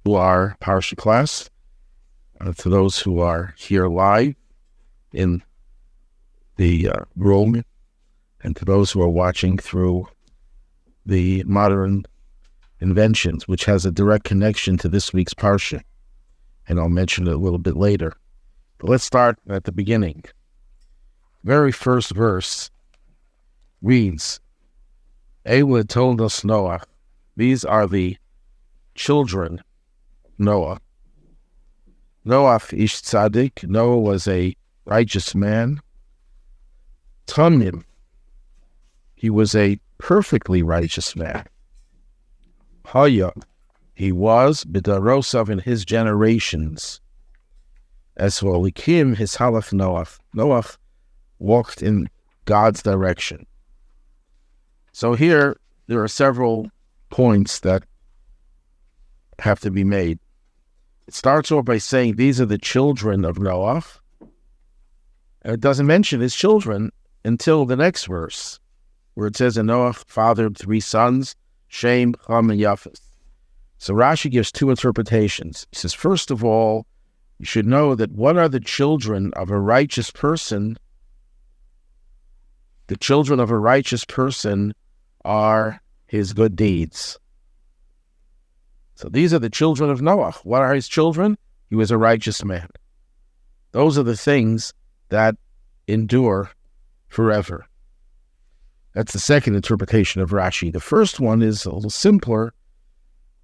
to our Parsha class, to those who are here live in the room, and to those who are watching through the modern inventions, which has a direct connection to this week's Parsha. And I'll mention it a little bit later. But let's start at the beginning. Very first verse reads, Ewa told us Noah, these are the children of Noah. Noah ish tzaddik, Noah was a righteous man. Tamim, he was a perfectly righteous man. Haya, he was b'darosav in his generations. As well, Likim, his halach Noach. Noach walked in God's direction. So here, there are several points that have to be made. It starts off by saying these are the children of Noach. And it doesn't mention his children until the next verse, where it says, and Noach fathered 3 sons, Shem, Ham, and Japheth. So Rashi gives 2 interpretations. He says, first of all, you should know that what are the children of a righteous person? The children of a righteous person are his good deeds. So these are the children of Noah. What are his children? He was a righteous man. Those are the things that endure forever. That's the second interpretation of Rashi. The first one is a little simpler.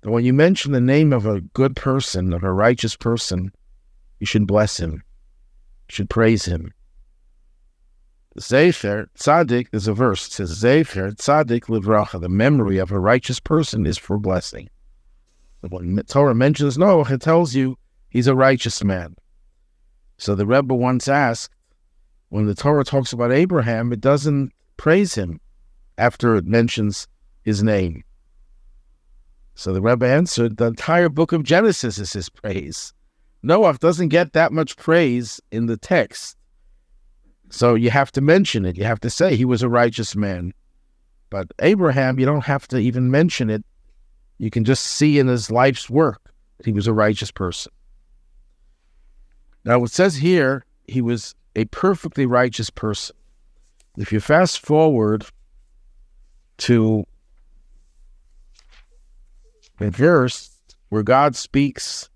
That when you mention the name of a good person, of a righteous person, you should bless him. You should praise him. Zefer Tzaddik, there's a verse, it says, Zefer Tzaddik Livracha, the memory of a righteous person is for blessing. When Torah mentions Noah, it tells you he's a righteous man. So the Rebbe once asked, when the Torah talks about Abraham, it doesn't praise him after it mentions his name. So the Rebbe answered, the entire book of Genesis is his praise. Noah doesn't get that much praise in the text. So you have to mention it. You have to say he was a righteous man. But Abraham, you don't have to even mention it. You can just see in his life's work that he was a righteous person. Now it says here, he was a perfectly righteous person. If you fast forward to a verse where God speaks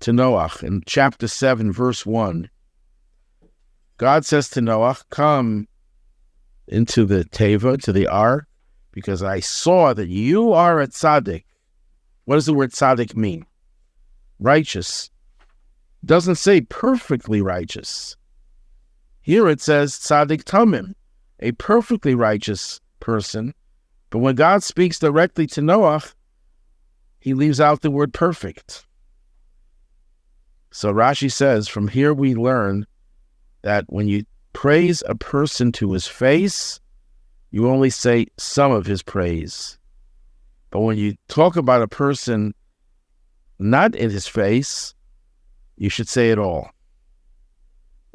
to Noach in chapter 7, verse 1, God says to Noach, come into the teva, to the ark, because I saw that you are a tzaddik. What does the word tzaddik mean? Righteous. Doesn't say perfectly righteous. Here it says tzaddik tamim, a perfectly righteous person. But when God speaks directly to Noach, he leaves out the word perfect. So Rashi says, from here we learn that when you praise a person to his face, you only say some of his praise. But when you talk about a person not in his face, you should say it all.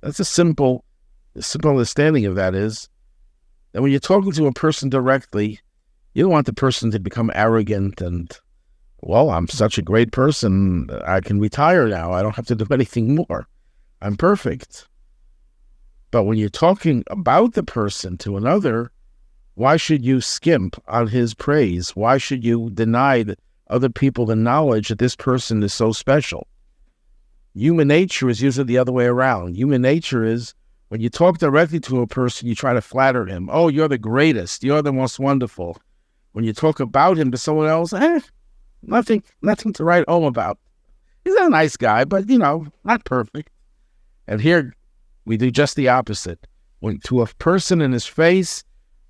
That's a simple understanding of that is that when you're talking to a person directly, you don't want the person to become arrogant and, well, I'm such a great person, I can retire now, I don't have to do anything more. I'm perfect. But when you're talking about the person to another, why should you skimp on his praise? Why should you deny other people the knowledge that this person is so special? Human nature is usually the other way around. Human nature is when you talk directly to a person, you try to flatter him. Oh, you're the greatest. You're the most wonderful. When you talk about him to someone else, nothing to write home about. He's a nice guy, but, not perfect. And here we do just the opposite. When to a person in his face,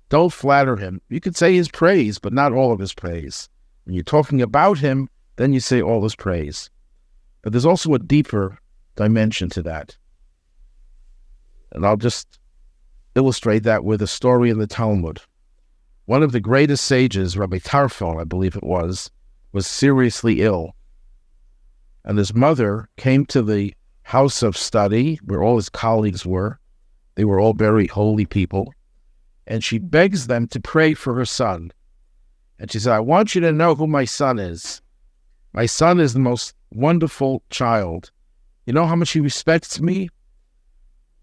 don't flatter him. You could say his praise, but not all of his praise. When you're talking about him, then you say all his praise. But there's also a deeper dimension to that. And I'll just illustrate that with a story in the Talmud. One of the greatest sages, Rabbi Tarfon, I believe it was seriously ill. And his mother came to the house of study where all his colleagues were. They were all very holy people. And she begs them to pray for her son. And she said, I want you to know who my son is. My son is the most wonderful child. You know how much he respects me?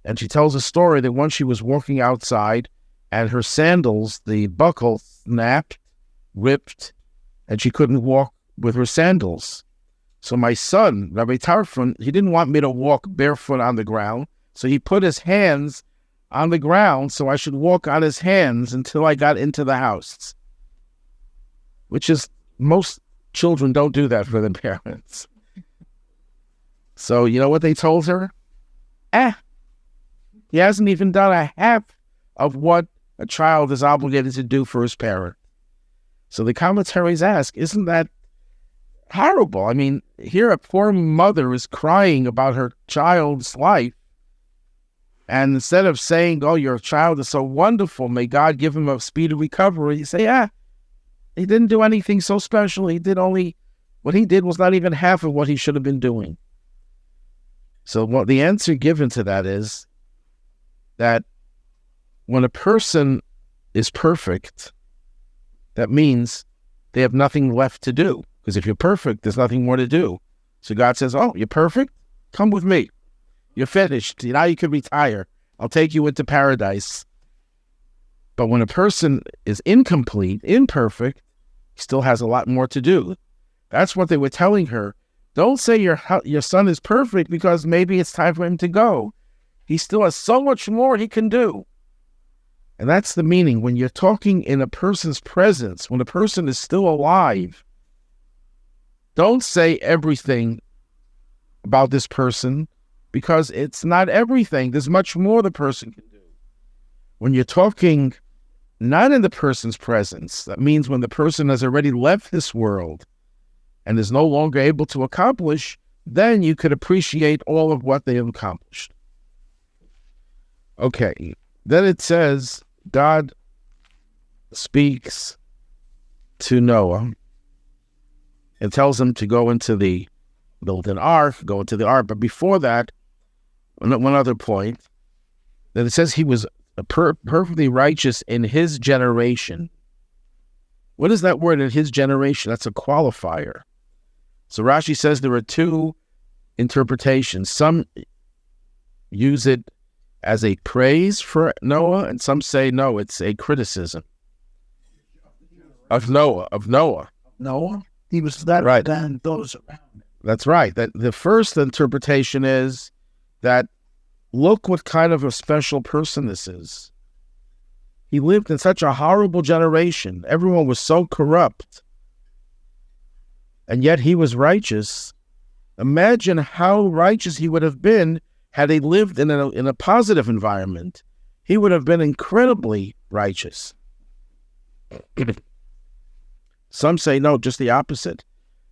And she tells a story that once she was walking outside and her sandals, the buckle snapped, ripped, and she couldn't walk with her sandals. So my son, Rabbi Tarfon, he didn't want me to walk barefoot on the ground, so he put his hands on the ground so I should walk on his hands until I got into the house. Which is, most children don't do that for their parents. So you know what they told her? He hasn't even done a half of what a child is obligated to do for his parent. So the commentaries ask, isn't that horrible? I mean, here a poor mother is crying about her child's life, and instead of saying, oh, your child is so wonderful, may God give him a speedy recovery, you say, he didn't do anything so special. What he did was not even half of what he should have been doing. So what the answer given to that is that when a person is perfect, that means they have nothing left to do. Because if you're perfect, there's nothing more to do. So God says, oh, you're perfect? Come with me. You're finished. Now you can retire. I'll take you into paradise. But when a person is incomplete, imperfect, he still has a lot more to do. That's what they were telling her. Don't say your son is perfect because maybe it's time for him to go. He still has so much more he can do. And that's the meaning. When you're talking in a person's presence, when a person is still alive, don't say everything about this person because it's not everything. There's much more the person can do. When you're talking not in the person's presence, that means when the person has already left this world and is no longer able to accomplish, then you could appreciate all of what they have accomplished. Okay, then it says God speaks to Noah and tells him to go into build an ark, go into the ark. But before that, one other point, that it says he was perfectly righteous in his generation. What is that word, in his generation? That's a qualifier. So Rashi says there are two interpretations. Some use it as a praise for Noah, and some say, no, it's a criticism of Noah. Noah? He was that right. Than those around him. That's right. That the first interpretation is that look what kind of a special person this is. He lived in such a horrible generation. Everyone was so corrupt. And yet he was righteous. Imagine how righteous he would have been had he lived in a positive environment. He would have been incredibly righteous. Some say, no, just the opposite.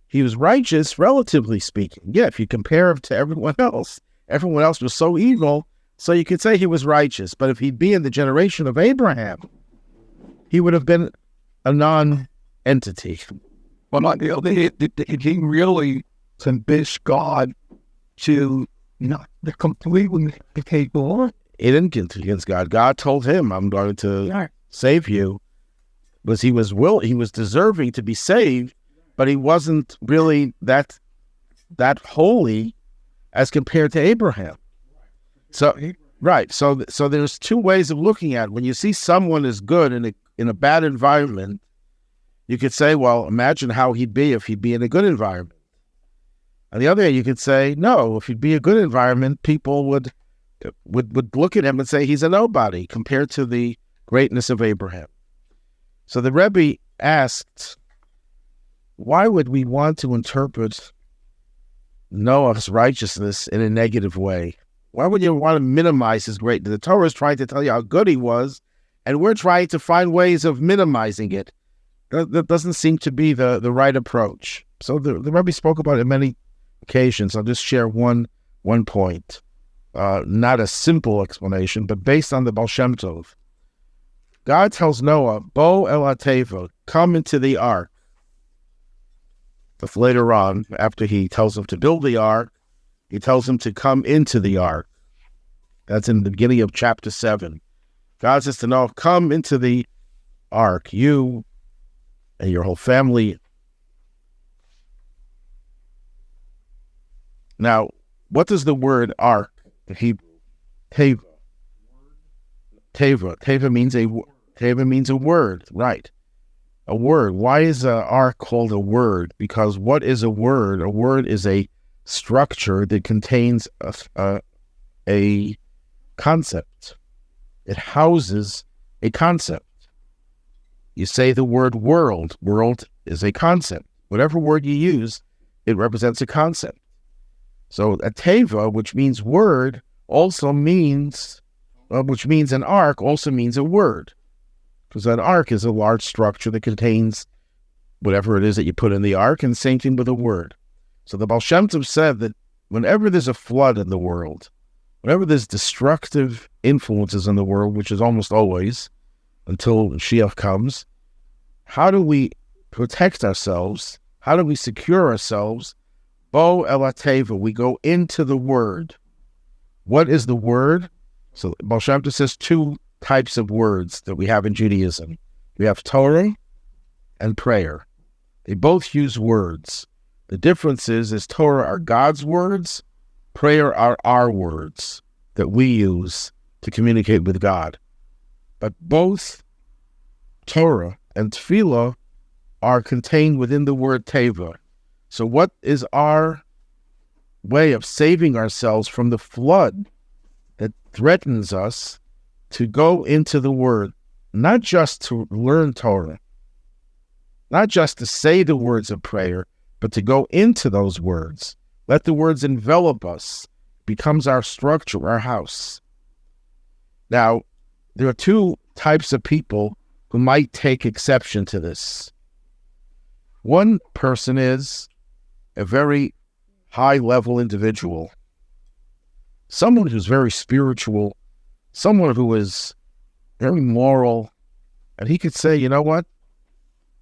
He was righteous, relatively speaking. Yeah, if you compare him to everyone else was so evil, so you could say he was righteous. But if he'd be in the generation of Abraham, he would have been a non-entity. Well, on the other hand, did he really convince God to not the completely take on? He didn't convince God. God told him, I'm going to save you. Because he was deserving to be saved, but he wasn't really that holy as compared to Abraham. So right. So there's two ways of looking at it. When you see someone is good in a bad environment, you could say, well, imagine how he'd be if he'd be in a good environment. On the other hand, you could say, no, if he'd be a good environment, people would look at him and say he's a nobody compared to the greatness of Abraham. So the Rebbe asked, why would we want to interpret Noah's righteousness in a negative way? Why would you want to minimize his greatness? The Torah is trying to tell you how good he was, and we're trying to find ways of minimizing it. That doesn't seem to be the right approach. So the Rebbe spoke about it on many occasions. I'll just share one point. Not a simple explanation, but based on the Baal Shem Tov. God tells Noah, Bo el Ateva, come into the ark. But later on, after he tells him to build the ark, he tells him to come into the ark. That's in the beginning of chapter 7. God says to Noah, come into the ark, you and your whole family. Now, what does the word ark in Hebrew? Teva. Teva means a word, right? A word. Why is an ark called a word? Because what is a word? A word is a structure that contains a concept. It houses a concept. You say the word world. World is a concept. Whatever word you use, it represents a concept. So a teva, which means word, also means, which means an ark, also means a word. Because an ark is a large structure that contains whatever it is that you put in the ark, and same thing with a word. So the Baal Shem Tov said that whenever there's a flood in the world, whenever there's destructive influences in the world, which is almost always, until Mashiach comes, how do we protect ourselves? How do we secure ourselves? Bo el teva, we go into the word. What is the word? So Baal Shem Tov says two types of words that we have in Judaism. We have Torah and prayer. They both use words. The difference is Torah are God's words, prayer are our words that we use to communicate with God. But both Torah and Tefillah are contained within the word Teva. So what is our way of saving ourselves from the flood that threatens us? To go into the word, not just to learn Torah, not just to say the words of prayer, but to go into those words. Let the words envelop us, becomes our structure, our house. Now, there are two types of people who might take exception to this. One person is a very high-level individual, someone who's very spiritual, someone who is very moral, and he could say, you know what?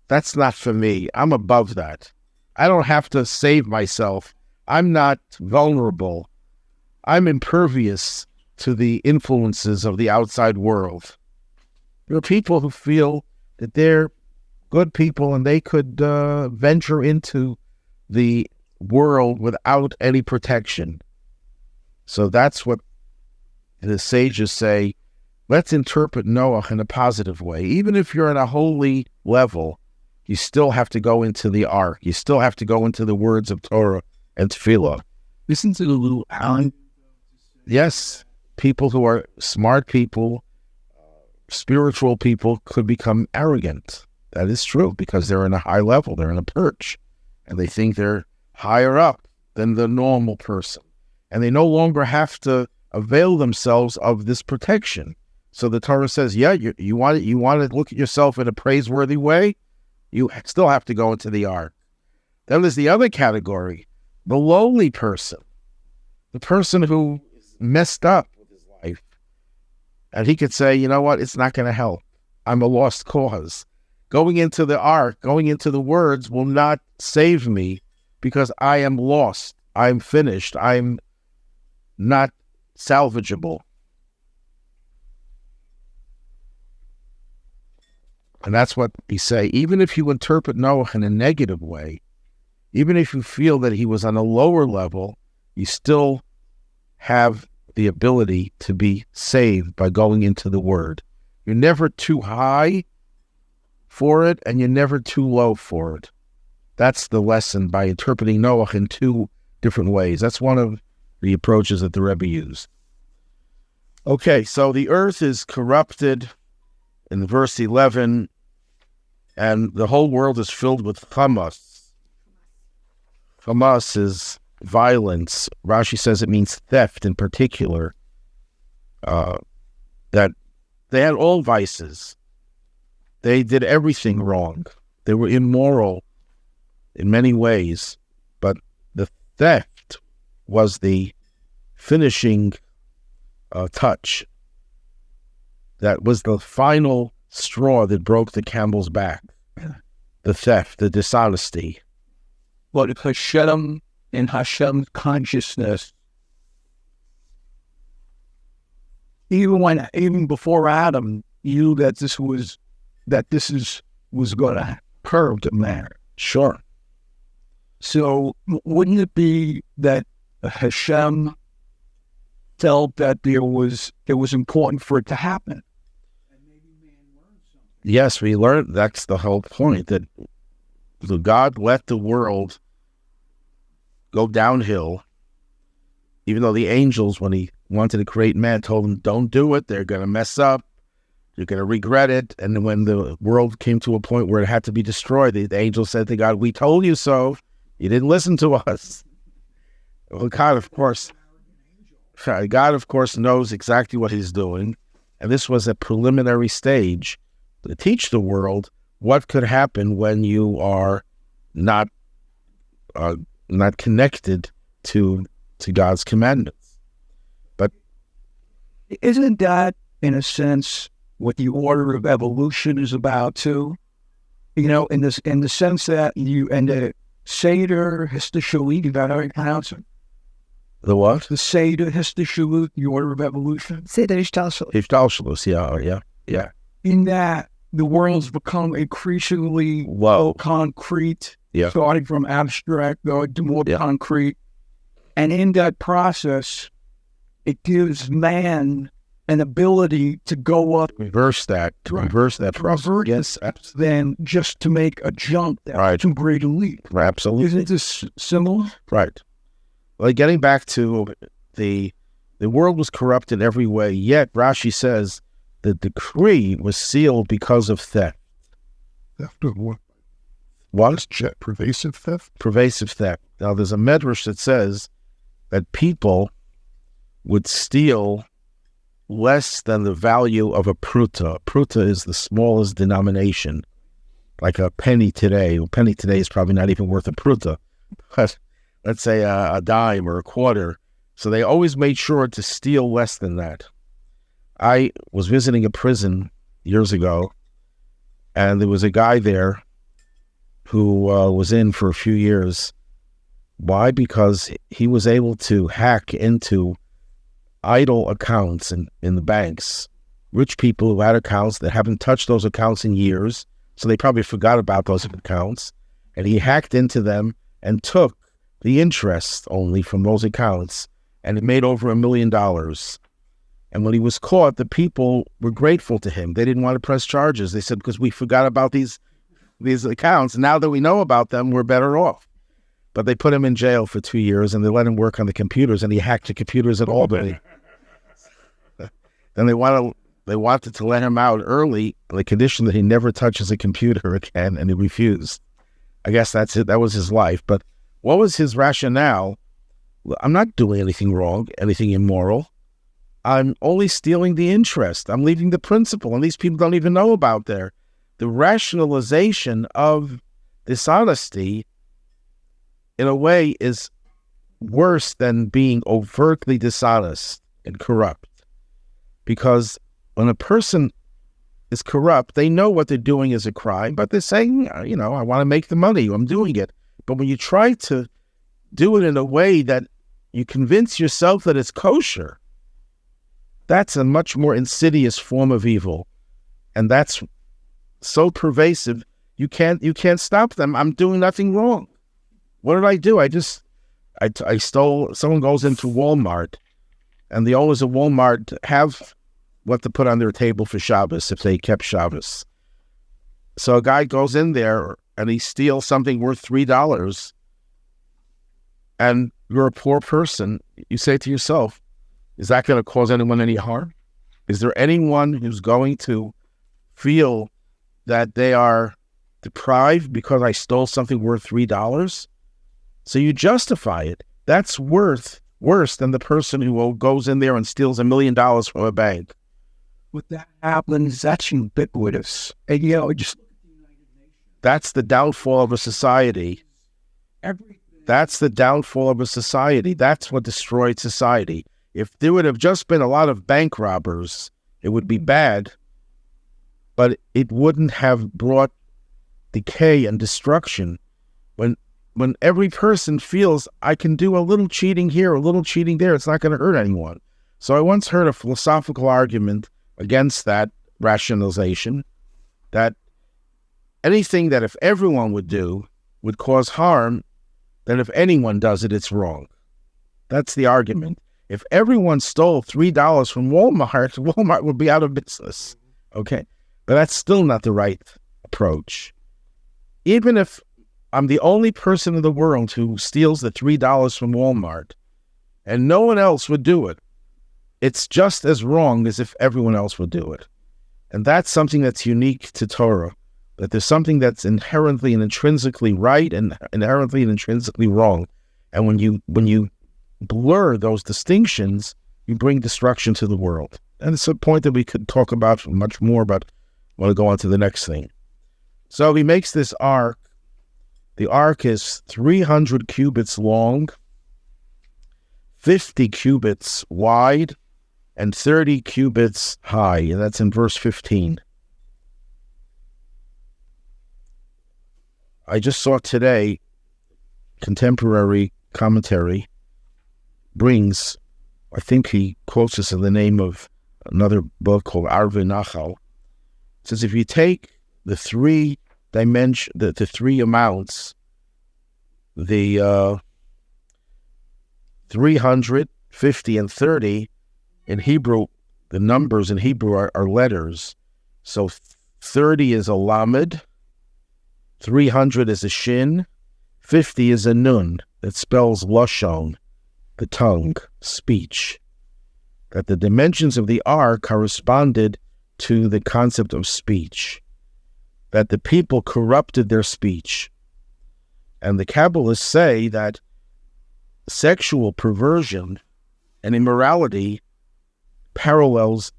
That's not for me. I'm above that. I don't have to save myself. I'm not vulnerable. I'm impervious to the influences of the outside world. There are people who feel that they're good people and they could venture into the world without any protection. So that's what the sages say. Let's interpret Noach in a positive way. Even if you're at a holy level, you still have to go into the ark. You still have to go into the words of Torah and Tefillah. Isn't it a little arrogant? Yes, people who are smart people, spiritual people could become arrogant. That is true because they're in a high level. They're in a perch, and they think they're higher up than the normal person, and they no longer have to avail themselves of this protection. So the Torah says, yeah, you want to look at yourself in a praiseworthy way, you still have to go into the ark. Then there's the other category, the lowly person, the person who is messed up with his life. And he could say, you know what, it's not going to help. I'm a lost cause. Going into the ark, going into the words will not save me because I am lost. I'm finished. I'm not salvageable. And that's what we say. Even if you interpret Noach in a negative way, even if you feel that he was on a lower level, you still have the ability to be saved by going into the word. You're never too high for it, and you're never too low for it. That's the lesson by interpreting Noach in two different ways. That's one of the approaches that the Rabbi used. Okay, so the earth is corrupted in verse 11, and the whole world is filled with chamas. Chamas is violence. Rashi says it means theft in particular. That they had all vices. They did everything wrong. They were immoral in many ways, but the theft was the finishing touch. That was the final straw that broke the camel's back. The theft, the dishonesty. But if Hashem in Hashem's consciousness, even before Adam knew that this was going to curb the matter. Sure. So wouldn't it be that Hashem felt that it was important for it to happen. Yes, we learned, that's the whole point, that God let the world go downhill, even though the angels, when he wanted to create man, told him, don't do it, they're going to mess up, you're going to regret it. And when the world came to a point where it had to be destroyed, the angel said to God, we told you so, you didn't listen to us. Well, God, of course, knows exactly what he's doing, and this was a preliminary stage to teach the world what could happen when you are not connected to God's commandments. But isn't that, in a sense, what the order of evolution is about too? In the sense that the Seder Histoshalit, is that how you pronounce it? The what? The Seder Histoshalit, the order of evolution. Seder Hishtalshalut. Hishtalshalut, yeah. In that, the world's become increasingly concrete, starting from abstract, going to more concrete. And in that process, it gives man an ability to go up. Reverse that process. Yes, absolutely. Than just to make a jump that's too great a leap. Absolutely. Isn't this similar? Right. Well, getting back to the world was corrupt in every way, yet Rashi says the decree was sealed because of theft. Theft of what? What? Pervasive theft? Pervasive theft. Now, there's a medrash that says that people would steal less than the value of a pruta. A pruta is the smallest denomination, like a penny today. A penny today is probably not even worth a pruta, but let's say a dime or a quarter. So they always made sure to steal less than that. I was visiting a prison years ago, and there was a guy there who was in for a few years. Why? Because he was able to hack into idle accounts in the banks, rich people who had accounts that haven't touched those accounts in years, so they probably forgot about those accounts, and he hacked into them and took the interest only from those accounts, and it made over $1 million. And when he was caught, the people were grateful to him. They didn't want to press charges. They said, because we forgot about these accounts. Now that we know about them, we're better off. But they put him in jail for 2 years, and they let him work on the computers, and he hacked the computers at Albany. Then they wanted to let him out early on the condition that he never touches a computer again, and he refused. I guess that's it. That was his life. But what was his rationale? I'm not doing anything wrong, anything immoral. I'm only stealing the interest. I'm leaving the principal, and these people don't even know about the rationalization of dishonesty, in a way, is worse than being overtly dishonest and corrupt. Because when a person is corrupt, they know what they're doing is a crime, but they're saying, I want to make the money, I'm doing it. But when you try to do it in a way that you convince yourself that it's kosher, that's a much more insidious form of evil. And that's so pervasive, you can't stop them. I'm doing nothing wrong. What did I do? I stole. Someone goes into Walmart, and the owners of Walmart have what to put on their table for Shabbos if they kept Shabbos. So a guy goes in there and he steals something worth $3, and you're a poor person. You say to yourself, is that going to cause anyone any harm? Is there anyone who's going to feel that they are deprived because I stole something worth $3? So you justify it. That's worse than the person who goes in there and steals $1 million from a bank. When that happens, that's ubiquitous. And that's the downfall of a society. That's the downfall of a society. That's what destroyed society. If there would have just been a lot of bank robbers, it would be bad, but it wouldn't have brought decay and destruction. When every person feels, I can do a little cheating here, a little cheating there, it's not going to hurt anyone. So I once heard a philosophical argument against that rationalization, that anything that if everyone would do would cause harm, then if anyone does it, it's wrong. That's the argument. If everyone stole $3 from Walmart, Walmart would be out of business. Okay? But that's still not the right approach. Even if I'm the only person in the world who steals the $3 from Walmart and no one else would do it, it's just as wrong as if everyone else would do it. And that's something that's unique to Torah, that there's something that's inherently and intrinsically right and inherently and intrinsically wrong. And when you blur those distinctions, you bring destruction to the world. And it's a point that we could talk about much more, but I want to go on to the next thing. So he makes this ark. The ark is 300 cubits long, 50 cubits wide, and 30 cubits high. And that's in verse 15. I just saw today, contemporary commentary brings, I think he quotes this in the name of another book called Arve Nachal. It says if you take the three amounts, the 300, 50, and 30, in Hebrew, the numbers in Hebrew are letters. So 30 is a lamed, 300 is a shin, 50 is a nun that spells lashon, the tongue, speech. That the dimensions of the ark corresponded to the concept of speech. That the people corrupted their speech. And the Kabbalists say that sexual perversion and immorality parallels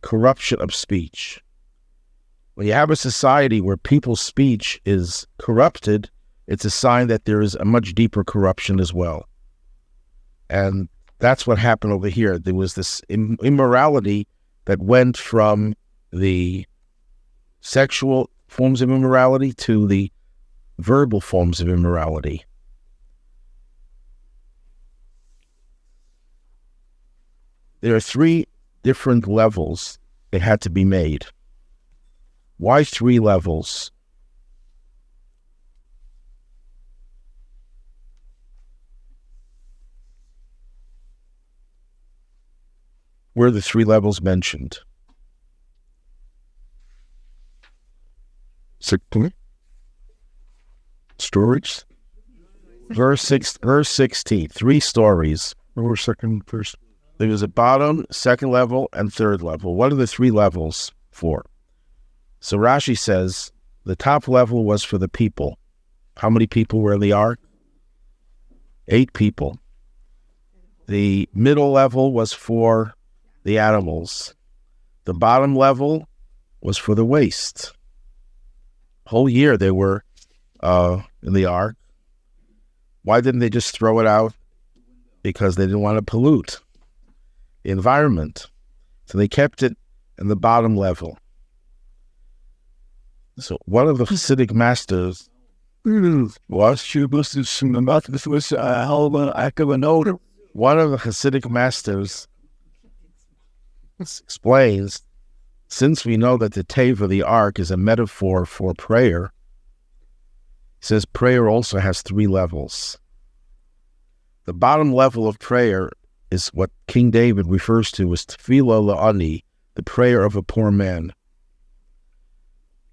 corruption of speech. When you have a society where people's speech is corrupted, it's a sign that there is a much deeper corruption as well. And that's what happened over here. There was this immorality that went from the sexual forms of immorality to the verbal forms of immorality. There are 3 different levels that had to be made. Why 3 levels? Were the 3 levels mentioned? Storage. Verse 16, 3 stories. Or second, first. There was a bottom, second level, and third level. What are the 3 levels for? So Rashi says the top level was for the people. How many people were in the ark? 8 people. The middle level was for the animals. The bottom level was for the waste. Whole year they were in the ark. Why didn't they just throw it out? Because they didn't want to pollute the environment. So they kept it in the bottom level. So one of the Hasidic masters was one of the Hasidic masters explains, since we know that the teva of the ark is a metaphor for prayer, he says prayer also has 3 levels. The bottom level of prayer is what King David refers to as tefillah la'ani, the prayer of a poor man.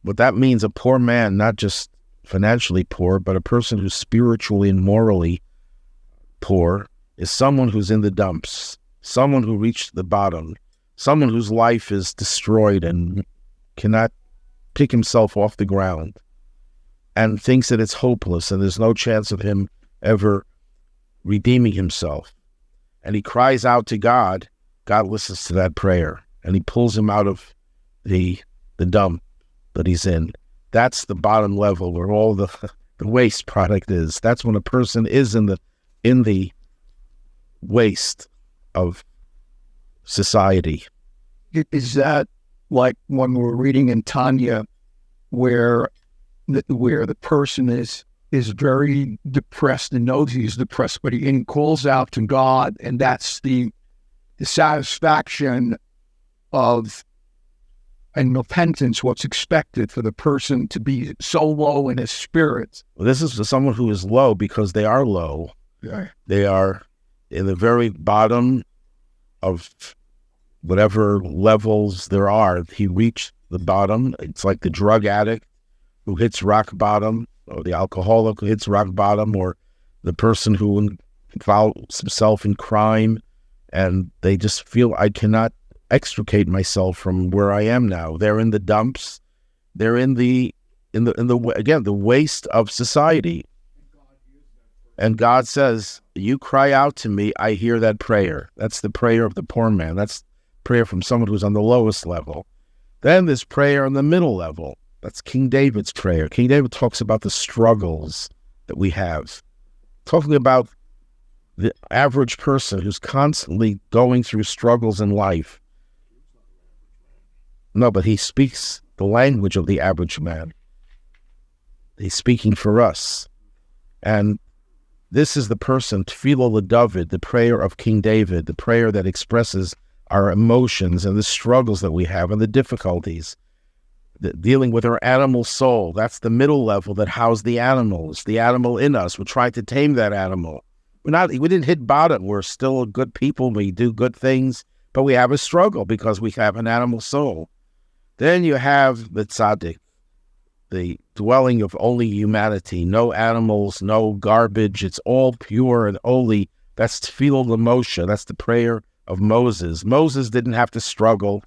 What that means, a poor man, not just financially poor, but a person who's spiritually and morally poor, is someone who's in the dumps, someone who reached the bottom, someone whose life is destroyed and cannot pick himself off the ground and thinks that it's hopeless and there's no chance of him ever redeeming himself. And he cries out to God. God listens to that prayer and he pulls him out of the dump that he's in. That's the bottom level where all the waste product is. That's when a person is in the waste of society. Is that like when we're reading in Tanya, where the person is very depressed and knows he's depressed, but he calls out to God, and that's the satisfaction of and repentance, what's expected for the person to be so low in his spirit. Well, this is for someone who is low because they are low. Yeah. They are in the very bottom of whatever levels there are, he reached the bottom. It's like the drug addict who hits rock bottom, or the alcoholic who hits rock bottom, or the person who involves himself in crime, and they just feel, I cannot extricate myself from where I am now. They're in the dumps. They're in the waste of society. And God says, you cry out to me, I hear that prayer. That's the prayer of the poor man. That's prayer from someone who's on the lowest level. Then there's prayer on the middle level. That's King David's prayer. King David talks about the struggles that we have. Talking about the average person who's constantly going through struggles in life. No, but he speaks the language of the average man. He's speaking for us. And this is the person, Tefillah David, the prayer of King David, the prayer that expresses our emotions and the struggles that we have and the difficulties. Dealing with our animal soul. That's the middle level that houses the animals, the animal in us. We're trying to tame that animal. We didn't hit bottom. We're still good people. We do good things, but we have a struggle because we have an animal soul. Then you have the tzaddik, the dwelling of only humanity, no animals, no garbage. It's all pure and holy. That's Tefillah Moshe. That's the prayer of Moses. Moses didn't have to struggle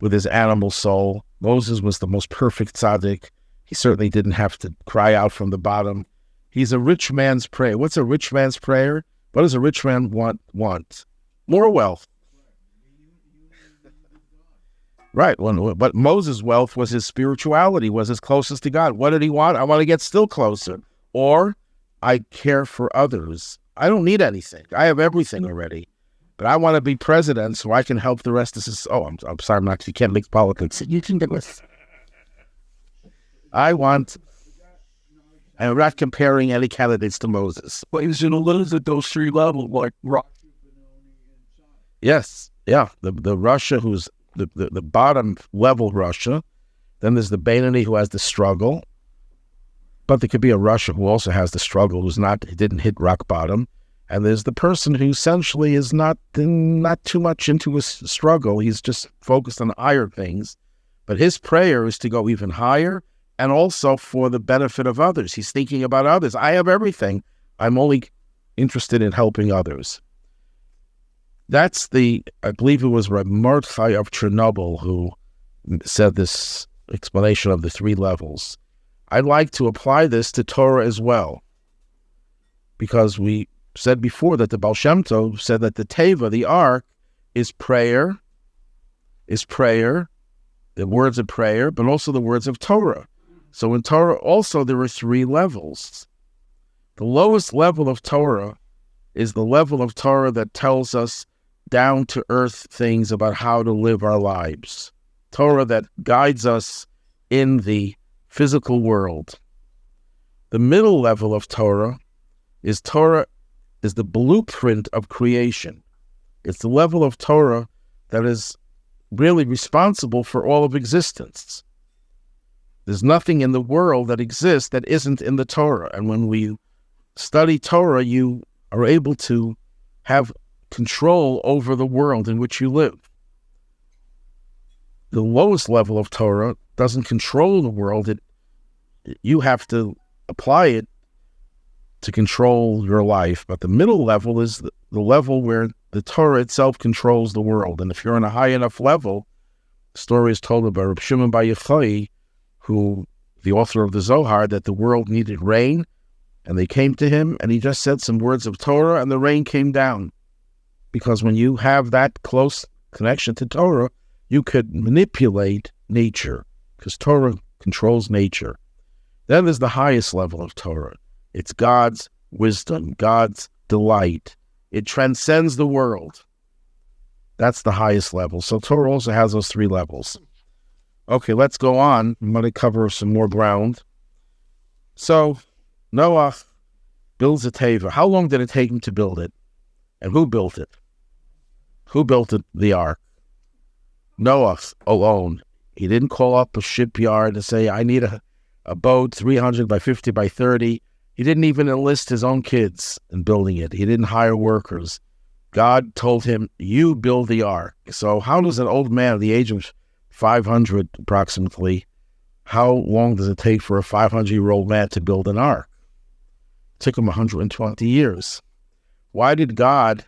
with his animal soul. Moses was the most perfect tzaddik. He certainly didn't have to cry out from the bottom. He's a rich man's prayer. What's a rich man's prayer? What does a rich man want? More wealth. Right. But Moses' wealth was his spirituality, was his closest to God. What did he want? I want to get still closer. Or I care for others. I don't need anything. I have everything already. But I want to be president so I can help the rest of this. Oh, I'm sorry, you can't mix politics. You can do it. I'm not comparing any candidates to Moses. But he's in a little at those three levels, like Russia. Yes, yeah. The Russia who's the bottom level Russia. Then there's the Benoni who has the struggle. But there could be a Russia who also has the struggle, he didn't hit rock bottom. And there's the person who essentially is not too much into his struggle. He's just focused on higher things. But his prayer is to go even higher, and also for the benefit of others. He's thinking about others. I have everything. I'm only interested in helping others. That's I believe it was Rabbi Mordechai of Chernobyl who said this explanation of the three levels. I'd like to apply this to Torah as well, because we said before that the Baal Shem Tov said that the Teva, the Ark, is prayer, the words of prayer, but also the words of Torah. So in Torah also there are three levels. The lowest level of Torah is the level of Torah that tells us down-to-earth things about how to live our lives. Torah that guides us in the physical world. The middle level of Torah is the blueprint of creation. It's the level of Torah that is really responsible for all of existence. There's nothing in the world that exists that isn't in the Torah. And when we study Torah, you are able to have control over the world in which you live. The lowest level of Torah doesn't control the world. You have to apply it to control your life. But the middle level is the level where the Torah itself controls the world. And if you're on a high enough level, the story is told about Rabbi Shimon bar Yochai, who, the author of the Zohar, that the world needed rain, and they came to him, and he just said some words of Torah, and the rain came down. Because when you have that close connection to Torah, you could manipulate nature, because Torah controls nature. Then there's the highest level of Torah. It's God's wisdom, God's delight. It transcends the world. That's the highest level. So Torah also has those three levels. Okay, let's go on. I'm going to cover some more ground. So Noach builds a teva. How long did it take him to build it? And who built it? Who built it, the ark? Noach alone. He didn't call up a shipyard and say, I need a boat 300 by 50 by 30. He didn't even enlist his own kids in building it. He didn't hire workers. God told him, you build the ark. So how does an old man at the age of 500 approximately, how long does it take for a 500-year-old man to build an ark? It took him 120 years. Why did God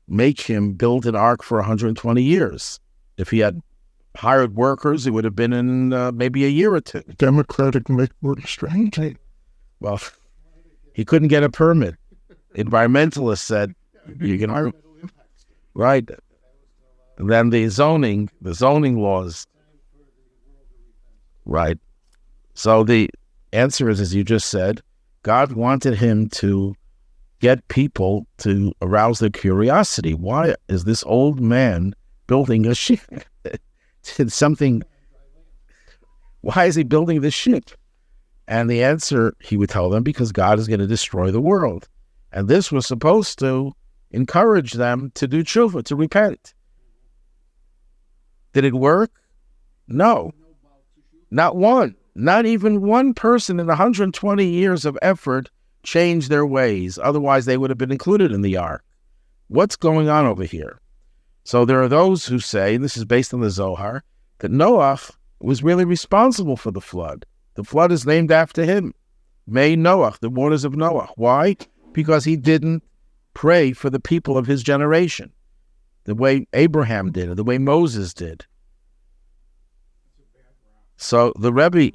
make him build an ark for 120 years? If he had hired workers, it would have been in maybe a year or two. Democratic make work strange. Well, he couldn't get a permit. Environmentalists said, you can, right? And then the zoning laws. Right. So the answer is, as you just said, God wanted him to get people to arouse their curiosity. Why is this old man building a ship? It's something. Why is he building this ship? And the answer, he would tell them, because God is going to destroy the world. And this was supposed to encourage them to do tshuva, to repent. Did it work? No. Not one. Not even one person in 120 years of effort changed their ways. Otherwise, they would have been included in the ark. What's going on over here? So there are those who say, and this is based on the Zohar, that Noach was really responsible for the flood. The flood is named after him. May Noach, the waters of Noah. Why? Because he didn't pray for the people of his generation, the way Abraham did, or the way Moses did. So the Rabbi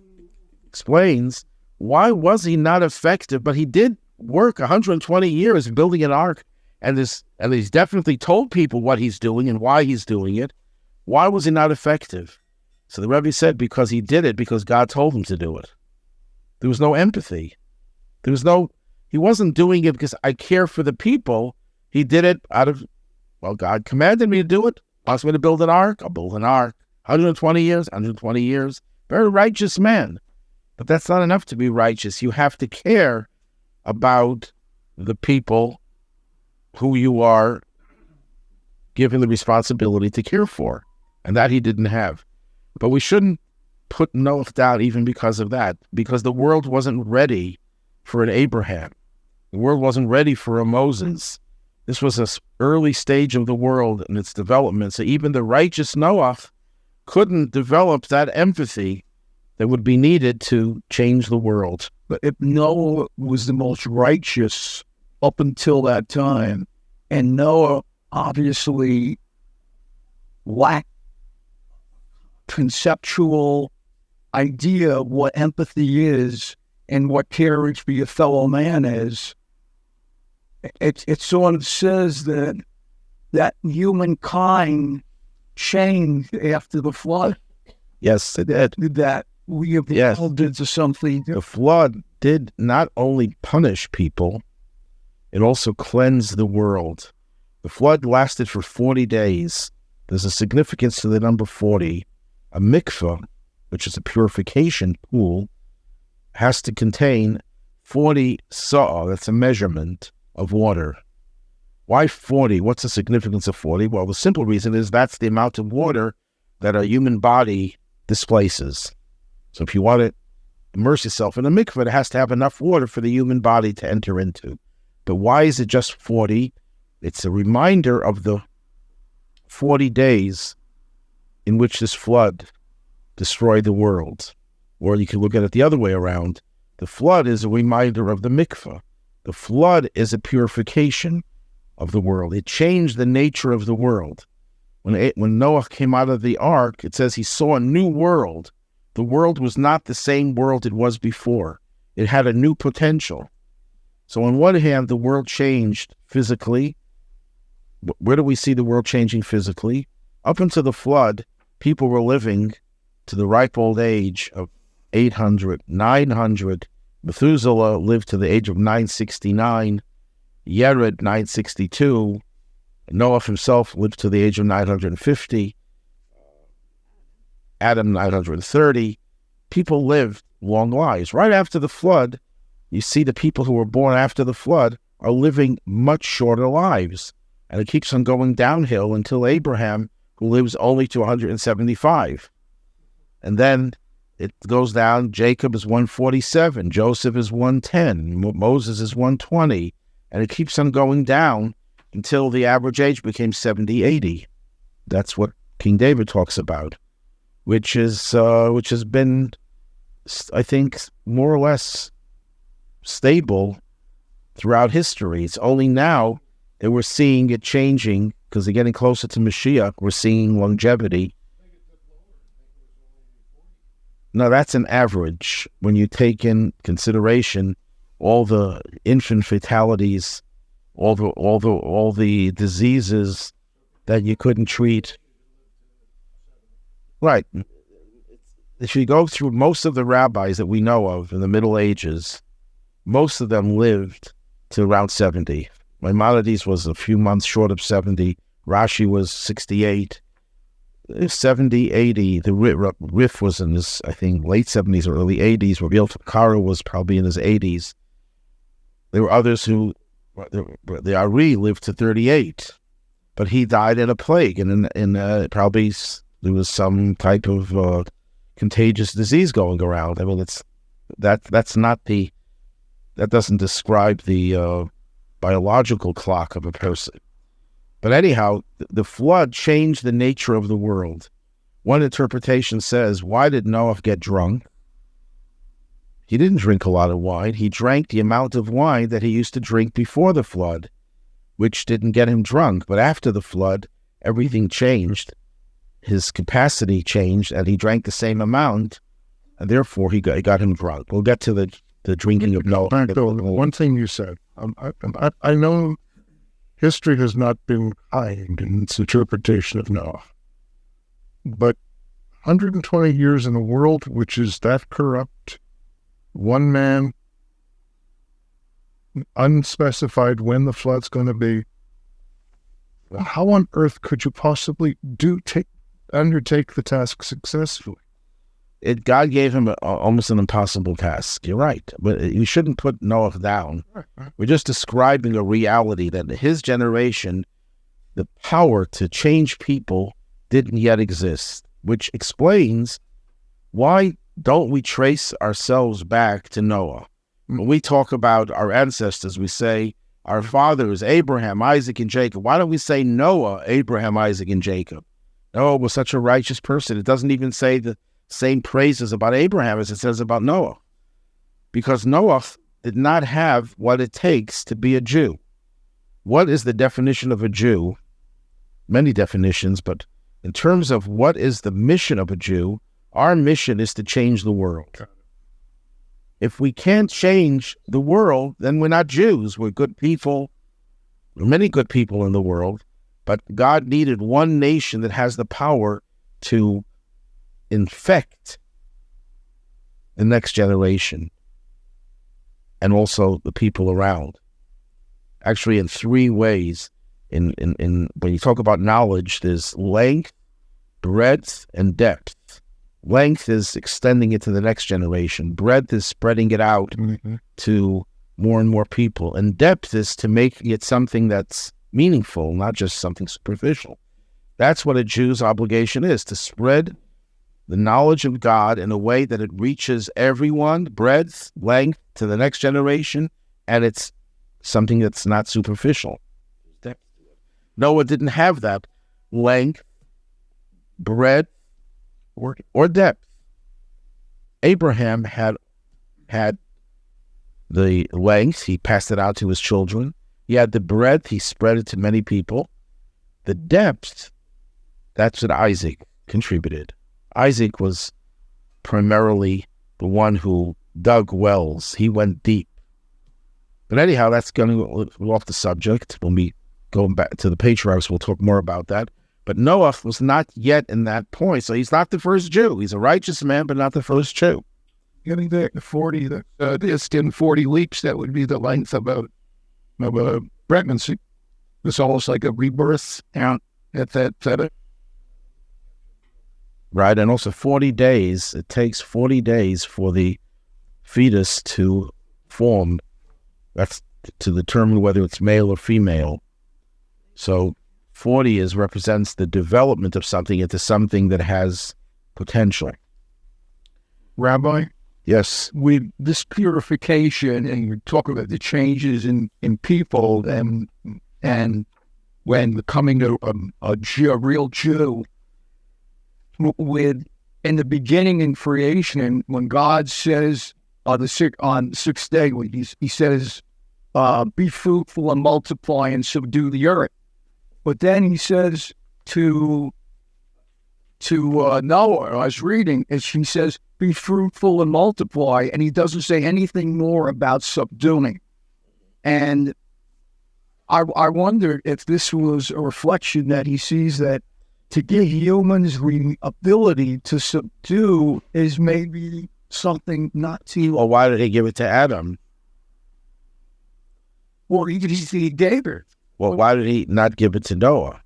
explains, why was he not effective? But he did work 120 years building an ark, and he's definitely told people what he's doing and why he's doing it. Why was he not effective? So the Rabbi said, because he did it because God told him to do it. There was no empathy. He wasn't doing it because I care for the people. He did it out of, well, God commanded me to do it. Wants me to build an ark? I'll build an ark. 120 years. Very righteous man. But that's not enough to be righteous. You have to care about the people who you are given the responsibility to care for. And that he didn't have. But we shouldn't put Noach down even because of that, because the world wasn't ready for an Abraham. The world wasn't ready for a Moses. This was an early stage of the world and its development. So even the righteous Noach couldn't develop that empathy that would be needed to change the world. But if Noah was the most righteous up until that time, and Noah obviously lacked conceptual idea of what empathy is and what caring for your fellow man is, it sort of says that humankind changed after the flood. Yes, it did. That we evolved into something. The flood did not only punish people, it also cleansed the world. The flood lasted for 40 days. There's a significance to the number 40. A mikveh, which is a purification pool, has to contain 40 sa'ah, that's a measurement of water. Why 40? What's the significance of 40? Well, the simple reason is that's the amount of water that a human body displaces. So if you want to immerse yourself in a mikveh, it has to have enough water for the human body to enter into. But why is it just 40? It's a reminder of the 40 days in which this flood destroyed the world. Or you can look at it the other way around. The flood is a reminder of the mikveh. The flood is a purification of the world. It changed the nature of the world. When Noah came out of the ark, it says he saw a new world. The world was not the same world it was before. It had a new potential. So on one hand, the world changed physically. Where do we see the world changing physically? Up until the flood, people were living to the ripe old age of 800, 900. Methuselah lived to the age of 969. Yered, 962. Noah himself lived to the age of 950. Adam, 930. People lived long lives. Right after the flood, you see the people who were born after the flood are living much shorter lives. And it keeps on going downhill until Abraham, who lives only to 175. And then it goes down. Jacob is 147. Joseph is 110. Moses is 120. And it keeps on going down until the average age became 70, 80. That's what King David talks about, which has been, I think, more or less stable throughout history. It's only now that we're seeing it changing because they're getting closer to Mashiach. We're seeing longevity. No, that's an average. When you take in consideration all the infant fatalities, all the diseases that you couldn't treat. Right. If you go through most of the rabbis that we know of in the Middle Ages, most of them lived to around 70. Maimonides was a few months short of 70. Rashi was 68. 70, 80. The Rif was in his, I think, late 70s or early 80s. Rabbi Takara was probably in his 80s. There were others who, the Ari lived to 38, but he died in a plague, and in probably there was some type of contagious disease going around. I mean, that doesn't describe the biological clock of a person. But anyhow, the flood changed the nature of the world. One interpretation says, why did Noah get drunk? He didn't drink a lot of wine. He drank the amount of wine that he used to drink before the flood, which didn't get him drunk. But after the flood, everything changed. His capacity changed, and he drank the same amount, and therefore he got him drunk. We'll get to the drinking of Noah. One thing you said, I know history has not been kind in its interpretation of Noah, but 120 years in a world which is that corrupt, one man, unspecified when the flood's going to be, how on earth could you possibly undertake the task successfully? God gave him almost an impossible task. You're right. But you shouldn't put Noah down. We're just describing a reality that in his generation, the power to change people didn't yet exist, which explains why don't we trace ourselves back to Noah? When we talk about our ancestors, we say our fathers, Abraham, Isaac, and Jacob. Why don't we say Noah, Abraham, Isaac, and Jacob? Noah was such a righteous person. It doesn't even say the same praises about Abraham as it says about Noah, because Noah did not have what it takes to be a Jew. What is the definition of a Jew? Many definitions, but in terms of what is the mission of a Jew, our mission is to change the world. If we can't change the world, then we're not Jews. We're good people. There are many good people in the world, but God needed one nation that has the power to infect the next generation and also the people around. Actually, in three ways. In when you talk about knowledge, there's length, breadth, and depth. Length is extending it to the next generation. Breadth is spreading it out to more and more people. And depth is to make it something that's meaningful, not just something superficial. That's what a Jew's obligation is, to spread the knowledge of God in a way that it reaches everyone, breadth, length, to the next generation, and it's something that's not superficial. Noah didn't have that length, breadth, or depth. Abraham had the length, he passed it out to his children. He had the breadth, he spread it to many people. The depth, that's what Isaac contributed. Isaac was primarily the one who dug wells. He went deep. But anyhow, that's going to go off the subject. When we go back to the patriarchs, we'll talk more about that. But Noah was not yet in that point, so he's not the first Jew. He's a righteous man, but not the first Jew. Getting back to 40, this in 40 weeks, that would be the length of a pregnancy. It's almost like a rebirth count at that. Right, and also 40 days. It takes 40 days for the fetus to form. That's to determine whether it's male or female. So 40 represents the development of something into something that has potential. Rabbi? Yes. With this purification, and you talk about the changes in people and when the coming of a real Jew, in the beginning in creation, when God says on the sixth day, when he says, be fruitful and multiply and subdue the earth. But then he says to Noah, I was reading, and he says, be fruitful and multiply, and he doesn't say anything more about subduing. And I wondered if this was a reflection that he sees that to give humans the ability to subdue is maybe something not to... Well, why did he give it to Adam? Well, he gave it. Well, why did he not give it to Noah?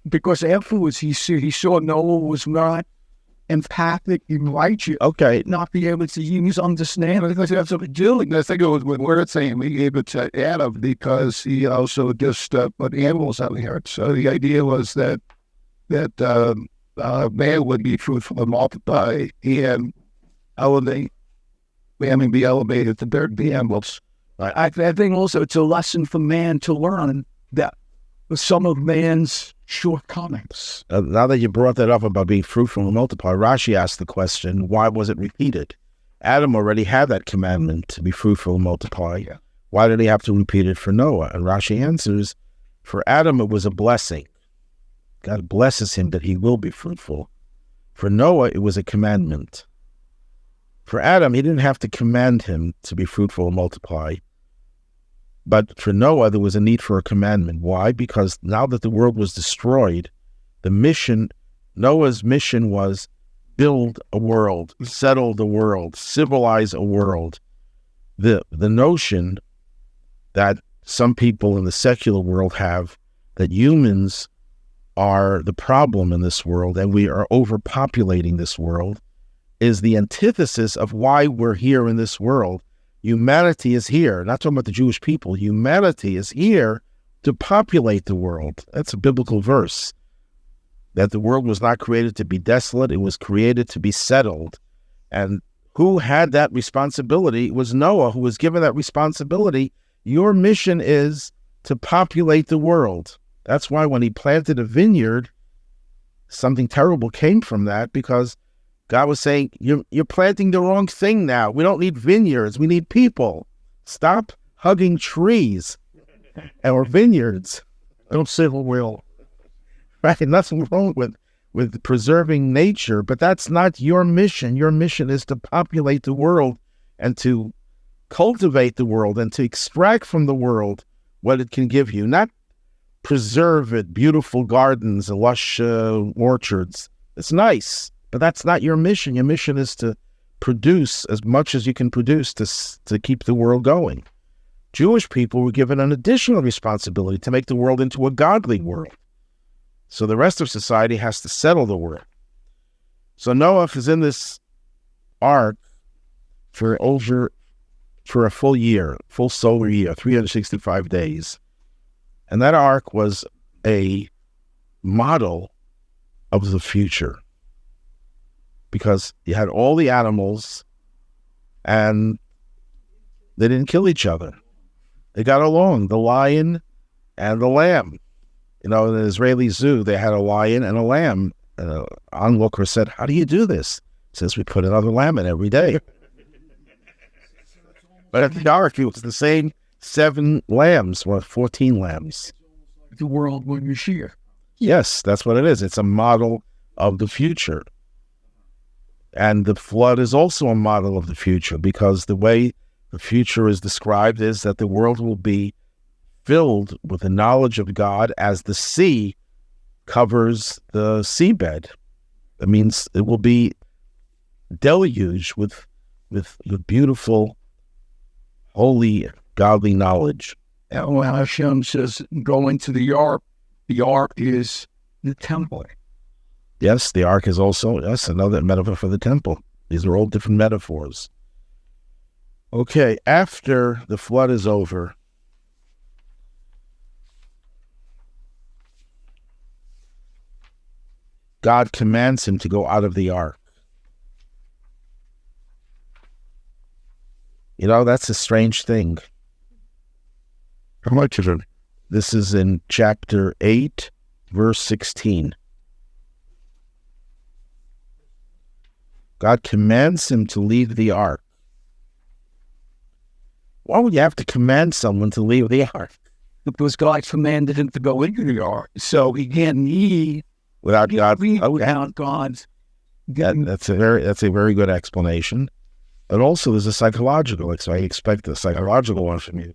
Because afterwards he saw Noah was not empathic and righteous. Okay. Not be able to use understanding because he has something doing. I think it was when we're saying we gave it to Adam because he also just put animals out here. So the idea was that man would be fruitful and multiply and elevate, man be elevated to the animals. I think also it's a lesson for man to learn that some of man's shortcomings. Now that you brought that up about being fruitful and multiply, Rashi asked the question, why was it repeated? Adam already had that commandment to be fruitful and multiply. Yeah. Why did he have to repeat it for Noah? And Rashi answers, for Adam it was a blessing. God blesses him that he will be fruitful. For Noah it was a commandment. For Adam, he didn't have to command him to be fruitful and multiply. But for Noah, there was a need for a commandment. Why? Because now that the world was destroyed, Noah's mission was build a world, settle the world, civilize a world. The notion that some people in the secular world have that humans are the problem in this world and we are overpopulating this world is the antithesis of why we're here in this world. Humanity is here, not talking about the Jewish people. Humanity is here to populate the world. That's a biblical verse. That the world was not created to be desolate. It was created to be settled. And who had that responsibility? It was Noah who was given that responsibility. Your mission is to populate the world. That's why when he planted a vineyard, something terrible came from that because God was saying, you're planting the wrong thing now. We don't need vineyards. We need people. Stop hugging trees or vineyards. Don't say the will. Right? Nothing wrong with preserving nature, but that's not your mission. Your mission is to populate the world and to cultivate the world and to extract from the world what it can give you, not preserve it, beautiful gardens and lush orchards. It's nice. But that's not your mission. Your mission is to produce as much as you can produce to keep the world going. Jewish people were given an additional responsibility to make the world into a godly world. So the rest of society has to settle the world. So Noah is in this ark for a full year, full solar year, 365 days. And that ark was a model of the future. Because you had all the animals and they didn't kill each other. They got along, the lion and the lamb. You know, in the Israeli zoo, they had a lion and a lamb. And an onlooker said, how do you do this? He says, we put another lamb in every day. But at the ark, it was the same 7 lambs, 14 lambs. The world when you shear. Yes, that's what it is. It's a model of the future. And the flood is also a model of the future because the way the future is described is that the world will be filled with the knowledge of God as the sea covers the seabed. That means it will be deluged with beautiful, holy, godly knowledge. And when Hashem says, go into the ark is the temple. Yes, the ark is also, another metaphor for the temple. These are all different metaphors. Okay, after the flood is over, God commands him to go out of the ark. You know, that's a strange thing. How much of it? This is in chapter 8, verse 16. God commands him to leave the ark. Why would you have to command someone to leave the ark? Because God commanded him to go into the ark. So he can't leave without God. Without God's. That's a very good explanation. But also there's a psychological, so I expect a psychological one from you.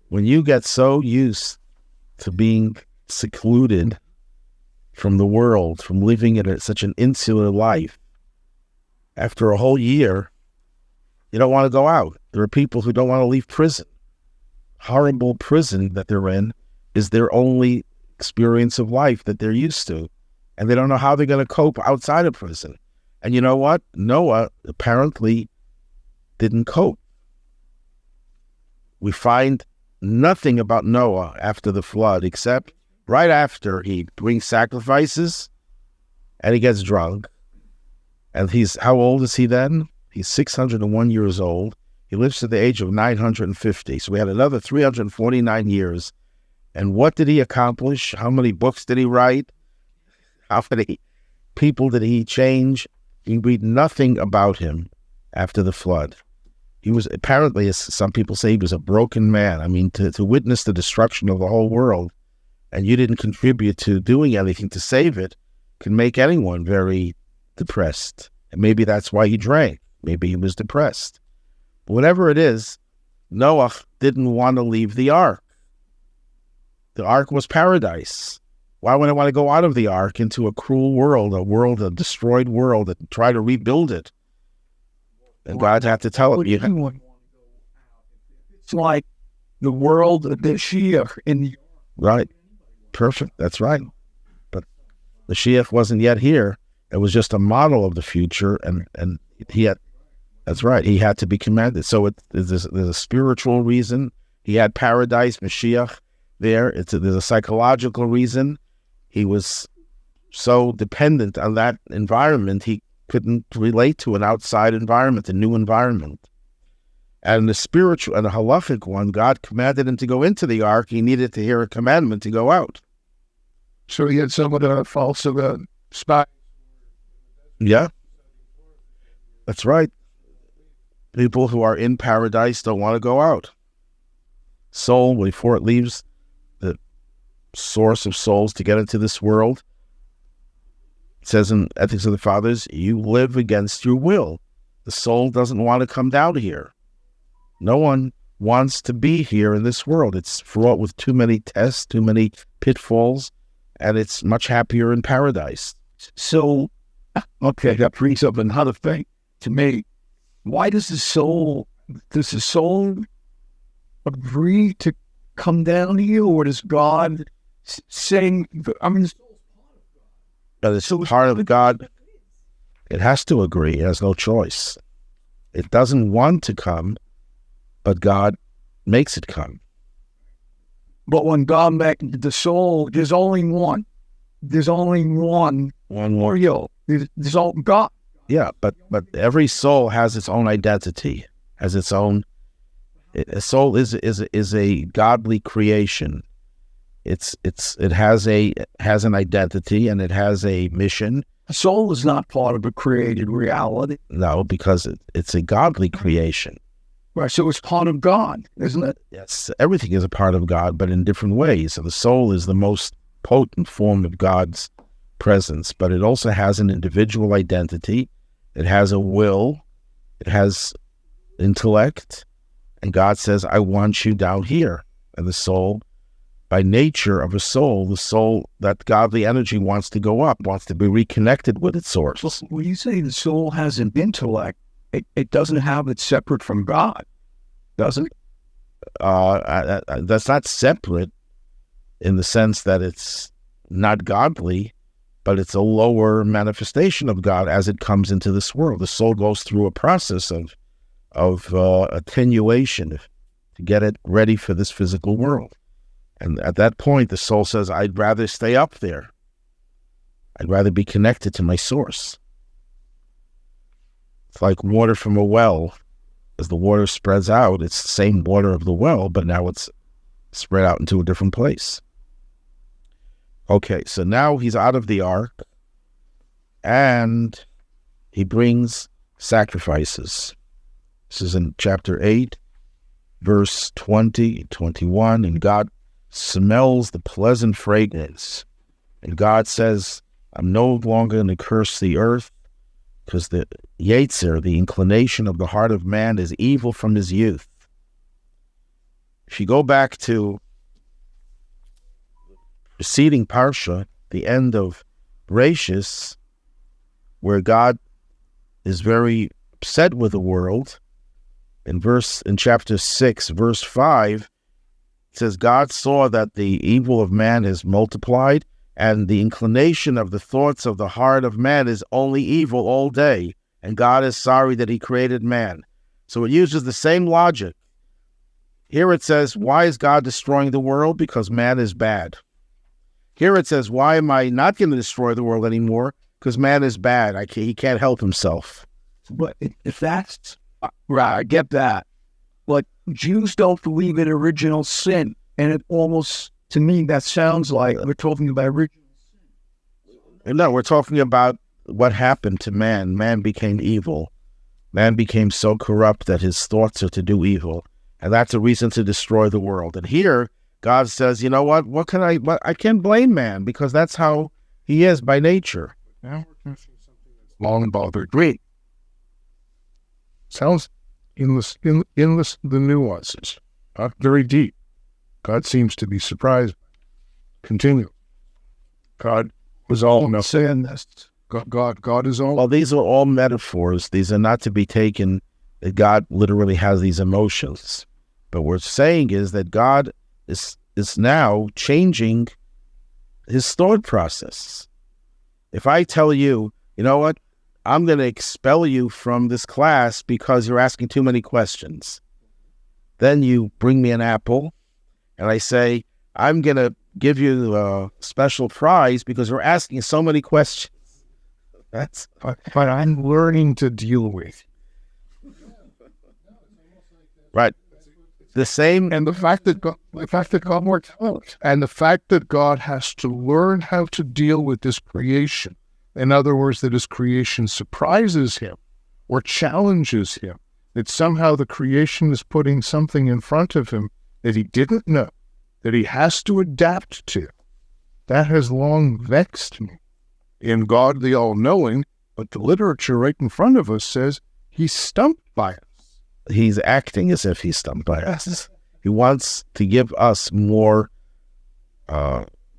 When you get so used to being secluded from the world, from living in such an insular life, after a whole year, you don't want to go out. There are people who don't want to leave prison. Horrible prison that they're in is their only experience of life that they're used to. And they don't know how they're going to cope outside of prison. And you know what? Noah apparently didn't cope. We find nothing about Noah after the flood, except right after he brings sacrifices and he gets drunk. And how old is he then? He's 601 years old. He lives to the age of 950. So we had another 349 years. And what did he accomplish? How many books did he write? How many people did he change? You read nothing about him after the flood. He was apparently, as some people say, he was a broken man. I mean, to witness the destruction of the whole world, and you didn't contribute to doing anything to save it, can make anyone very depressed. And maybe that's why he drank. Maybe he was depressed. But whatever it is, Noah didn't want to leave the ark. The ark was paradise. Why would I want to go out of the ark into a cruel world, a destroyed world, and try to rebuild it? And God had to tell him. It's like the world of the Mashiach in the right. Perfect. That's right. But the Mashiach wasn't yet here. It was just a model of the future, and he had. That's right. He had to be commanded. So there's a spiritual reason. He had paradise, Mashiach there. There's a psychological reason. He was so dependent on that environment, he couldn't relate to an outside environment, a new environment. And the spiritual and the halachic one, God commanded him to go into the ark. He needed to hear a commandment to go out. So he had some of the false spy. Yeah, that's right. People who are in paradise don't want to go out. Soul, before it leaves the source of souls to get into this world, it says in Ethics of the Fathers, you live against your will. The soul doesn't want to come down here. No one wants to be here in this world. It's fraught with too many tests, too many pitfalls, and it's much happier in paradise. So, okay, that brings up another thing to me. Why does the soul agree to come down here, or does God saying, I mean, it's part of God. It has to agree. It has no choice. It doesn't want to come, but God makes it come. But when God made the soul, there's only one. There's only one real. There's all God. Yeah, but every soul has its own identity, has its own. A soul is a godly creation. It has an identity and it has a mission. A soul is not part of a created reality. No, because it's a godly creation. Right, so it's part of God, isn't it? Yes, everything is a part of God, but in different ways. So the soul is the most potent form of God's presence, but it also has an individual identity. It has a will. It has intellect. And God says, I want you down here. And the soul, by nature of a soul, the soul, that godly energy wants to go up, wants to be reconnected with its source. Well, when you say the soul has an intellect, it doesn't have it separate from God, does it? That's not separate in the sense that it's not godly, but it's a lower manifestation of God as it comes into this world. The soul goes through a process of attenuation to get it ready for this physical world. And at that point, the soul says, I'd rather stay up there. I'd rather be connected to my source. It's like water from a well. As the water spreads out, it's the same water of the well, but now it's spread out into a different place. Okay, so now he's out of the ark, and he brings sacrifices. This is in chapter 8, verse 20, 21, and God smells the pleasant fragrance. And God says, I'm no longer going to curse the earth, because the Yetzer, the inclination of the heart of man, is evil from his youth. If you go back to preceding Parsha, the end of Bereshis, where God is very upset with the world, in chapter 6, verse 5, it says, God saw that the evil of man is multiplied, and the inclination of the thoughts of the heart of man is only evil all day, and God is sorry that he created man. So it uses the same logic. Here it says, why is God destroying the world? Because man is bad. Here it says, why am I not going to destroy the world anymore? Because man is bad. He can't help himself. But if that's right, I get that. But Jews don't believe in original sin. And it almost, to me, that sounds like we're talking about original sin. No, we're talking about what happened to man. Man became evil. Man became so corrupt that his thoughts are to do evil. And that's a reason to destroy the world. And here, God says, you know what? I can't blame man, because that's how he is by nature. Now we're touching something that's long bothered. Great. Sounds endless, the nuances. Not very deep. God seems to be surprised. Continue. God was all enough. Saying this. God is all. Well, these are all metaphors. These are not to be taken that God literally has these emotions. But what we're saying is that God is now changing his thought process. If I tell you, you know what, I'm going to expel you from this class because you're asking too many questions. Then you bring me an apple, and I say, I'm going to give you a special prize because you're asking so many questions. That's but I'm learning to deal with. Right. The same, and the fact that God works out, and the fact that God has to learn how to deal with this creation. In other words, that his creation surprises him or challenges him. That somehow the creation is putting something in front of him that he didn't know, that he has to adapt to. That has long vexed me. In God the All-Knowing, but the literature right in front of us says he's stumped by it. He's acting as if he's stumped by us. He wants to give us more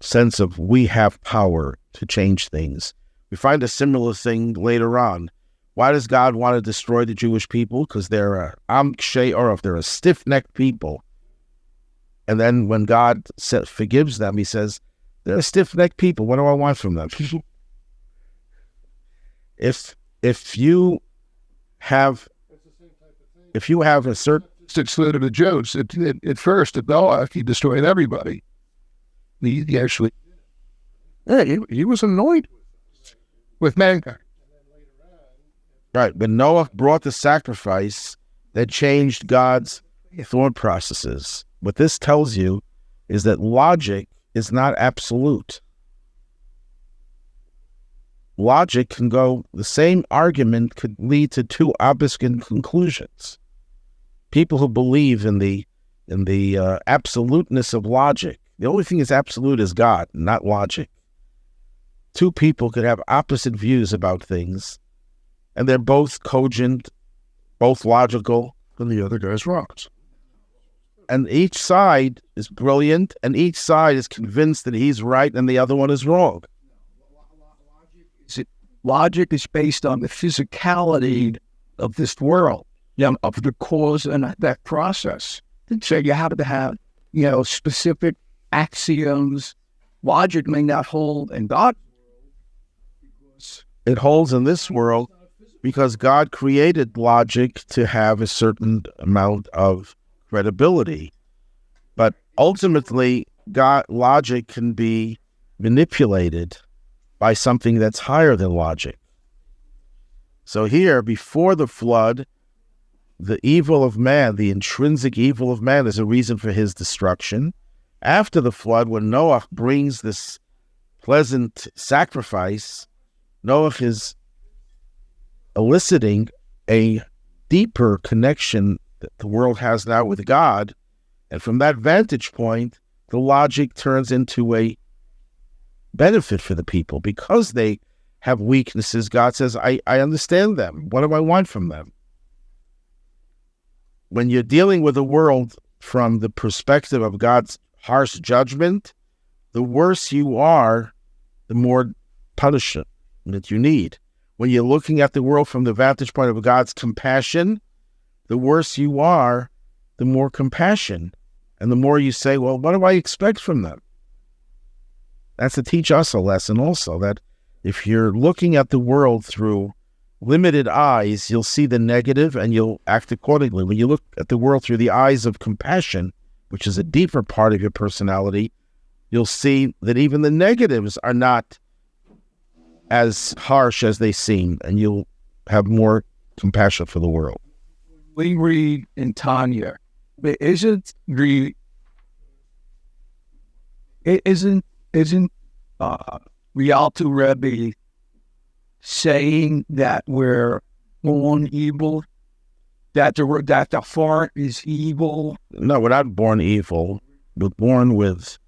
sense of we have power to change things. We find a similar thing later on. Why does God want to destroy the Jewish people? Because they're a stiff-necked people. And then when God forgives them, he says, they're a stiff-necked people. What do I want from them? If you have a certain... It's to the Jews. At first, at Noach, he destroyed everybody. He actually... Yeah, he was annoyed with mankind. Right, but Noah brought the sacrifice that changed God's thought processes. What this tells you is that logic is not absolute. Logic can go... The same argument could lead to two opposite conclusions. People who believe in the absoluteness of logic, the only thing that's absolute is God, not logic. Two people could have opposite views about things, and they're both cogent, both logical, and the other guy's wrong. And each side is brilliant, and each side is convinced that he's right and the other one is wrong. Logic is based on the physicality of this world. Of the cause and that process. So you have to have, specific axioms. Logic may not hold in God's world. It holds in this world because God created logic to have a certain amount of credibility. But ultimately, logic can be manipulated by something that's higher than logic. So here, before the flood, the evil of man, the intrinsic evil of man, is a reason for his destruction. After the flood, when Noach brings this pleasant sacrifice, Noach is eliciting a deeper connection that the world has now with God. And from that vantage point, the logic turns into a benefit for the people. Because they have weaknesses, God says, I understand them. What do I want from them? When you're dealing with the world from the perspective of God's harsh judgment, the worse you are, the more punishment that you need. When you're looking at the world from the vantage point of God's compassion, the worse you are, the more compassion. And the more you say, well, what do I expect from them? That's to teach us a lesson also, that if you're looking at the world through limited eyes, you'll see the negative and you'll act accordingly. When you look at the world through the eyes of compassion, which is a deeper part of your personality, you'll see that even the negatives are not as harsh as they seem, and you'll have more compassion for the world. We read in Tanya, isn't Rialto Rabbi saying that we're born evil, that the heart is evil? No, we're not born evil. We're born with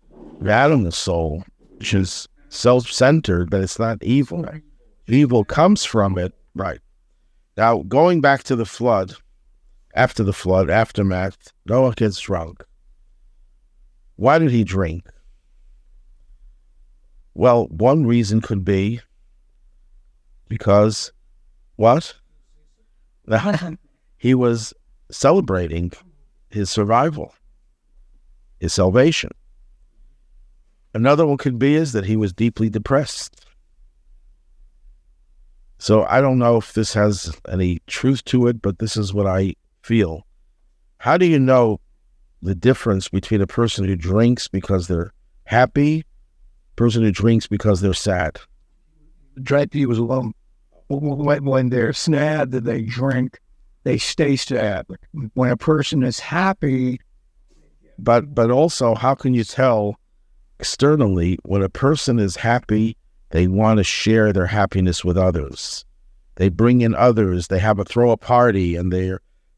Adam, the soul, which is self-centered, but it's not evil. Right. Evil comes from it. Right. Now, going back to the flood, after the flood, aftermath, Noah gets drunk. Why did he drink? Well, one reason could be because, what? He was celebrating his survival, his salvation. Another one could be is that he was deeply depressed. So I don't know if this has any truth to it, but this is what I feel. How do you know the difference between a person who drinks because they're happy, a person who drinks because they're sad? He was alone. When they're sad, that they drink, they stay sad. When a person is happy, but also, how can you tell externally when a person is happy? They want to share their happiness with others. They bring in others. They throw a party, and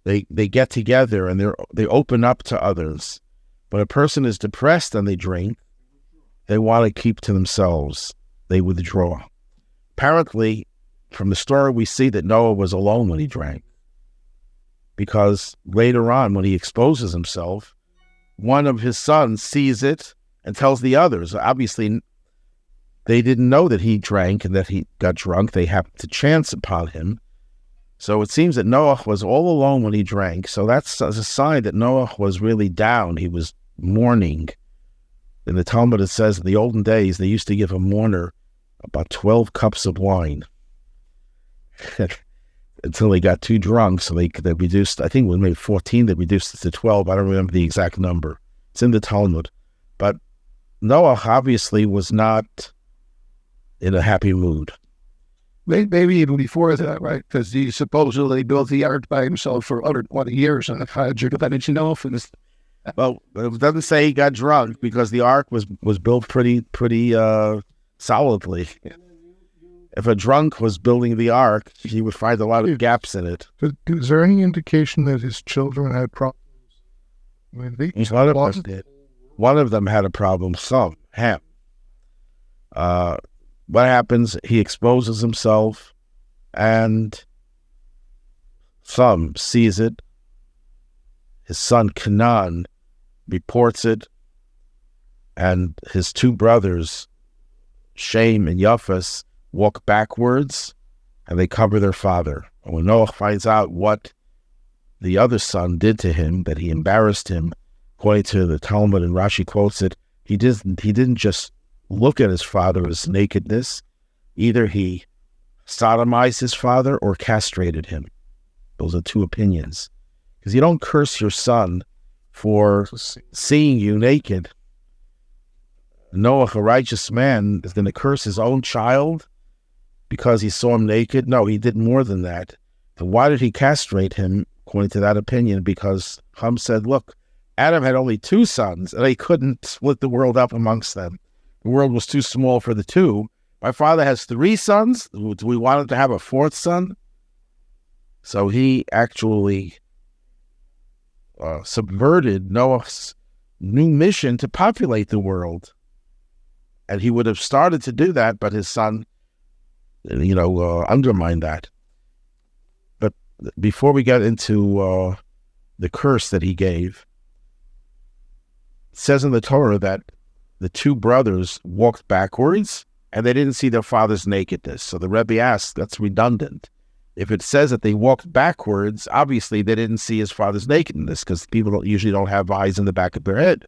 they get together and they open up to others. When a person is depressed and they drink, they want to keep to themselves. They withdraw. Apparently, from the story, we see that Noah was alone when he drank, because later on, when he exposes himself, one of his sons sees it and tells the others. Obviously, they didn't know that he drank and that he got drunk. They happened to chance upon him. So it seems that Noah was all alone when he drank. So that's a sign that Noah was really down. He was mourning. In the Talmud, it says in the olden days, they used to give a mourner about 12 cups of wine until they got too drunk. So they reduced, I think when they made 14, they reduced it to 12. I don't remember the exact number. It's in the Talmud. But Noah obviously was not in a happy mood. Maybe even before that, right? Because he supposedly built the ark by himself for 120 years, and how did you know if it was... Well, it doesn't say he got drunk, because the ark was built pretty solidly. If a drunk was building the ark, he would find a lot of gaps in it. Is there any indication that his children had problems? I mean, one of them did. One of them had a problem. Ham. What happens? He exposes himself, and Sam sees it. His son Canaan reports it, and his two brothers, Shem and Japheth, walk backwards, and they cover their father. And when Noah finds out what the other son did to him, that he embarrassed him, according to the Talmud, and Rashi quotes it, he didn't just look at his father's nakedness. Either he sodomized his father or castrated him. Those are two opinions. Because you don't curse your son for seeing you naked. Noah, a righteous man, is going to curse his own child because he saw him naked? No, he did more than that. But why did he castrate him, according to that opinion? Because Ham said, look, Adam had only 2 sons, and they couldn't split the world up amongst them. The world was too small for the 2. My father has 3 sons. Do we want him to have a 4th son? So he actually subverted Noah's new mission to populate the world. And he would have started to do that, but his son, undermined that. But before we get into the curse that he gave, it says in the Torah that the 2 brothers walked backwards and they didn't see their father's nakedness. So the Rebbe asked, that's redundant. If it says that they walked backwards, obviously they didn't see his father's nakedness, because people usually don't have eyes in the back of their head.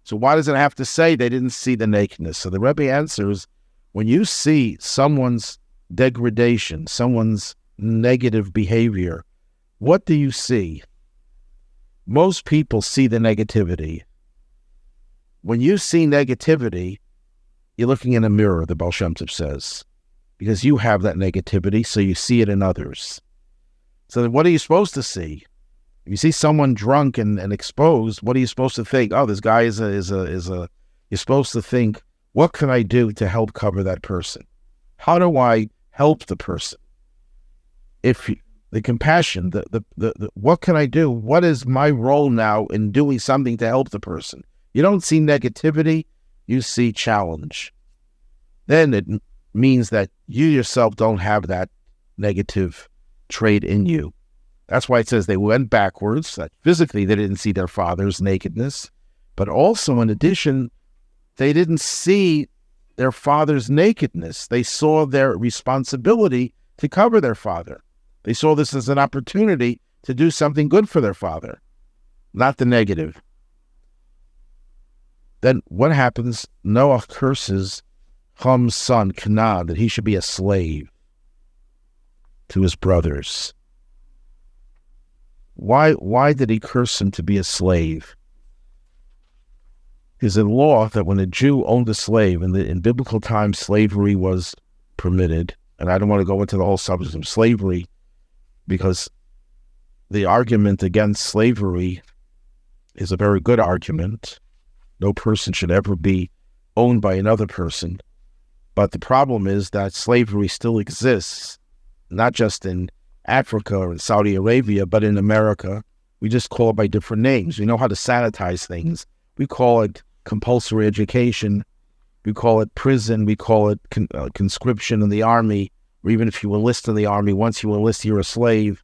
So why does it have to say they didn't see the nakedness? So the Rebbe answers, when you see someone's degradation, someone's negative behavior, what do you see? Most people see the negativity. When you see negativity, you're looking in a mirror, the Baal Shem Tov says, because you have that negativity, so you see it in others. So then what are you supposed to see? If you see someone drunk and exposed, what are you supposed to think? Oh, this guy is a. You're supposed to think, what can I do to help cover that person? How do I help the person? If the compassion, the what can I do? What is my role now in doing something to help the person? You don't see negativity, you see challenge. Then it means that you yourself don't have that negative trait in you. That's why it says they went backwards, that physically they didn't see their father's nakedness, but also in addition, they didn't see their father's nakedness. They saw their responsibility to cover their father. They saw this as an opportunity to do something good for their father, not the negative. Then what happens? Noah curses Ham's son, Canaan, that he should be a slave to his brothers. Why did he curse him to be a slave? Because in law, that when a Jew owned a slave, in biblical times, slavery was permitted. And I don't want to go into the whole subject of slavery, because the argument against slavery is a very good argument. No person should ever be owned by another person. But the problem is that slavery still exists, not just in Africa or in Saudi Arabia, but in America. We just call it by different names. We know how to sanitize things. We call it compulsory education. We call it prison. We call it conscription in the army. Or even if you enlist in the army, once you enlist, you're a slave.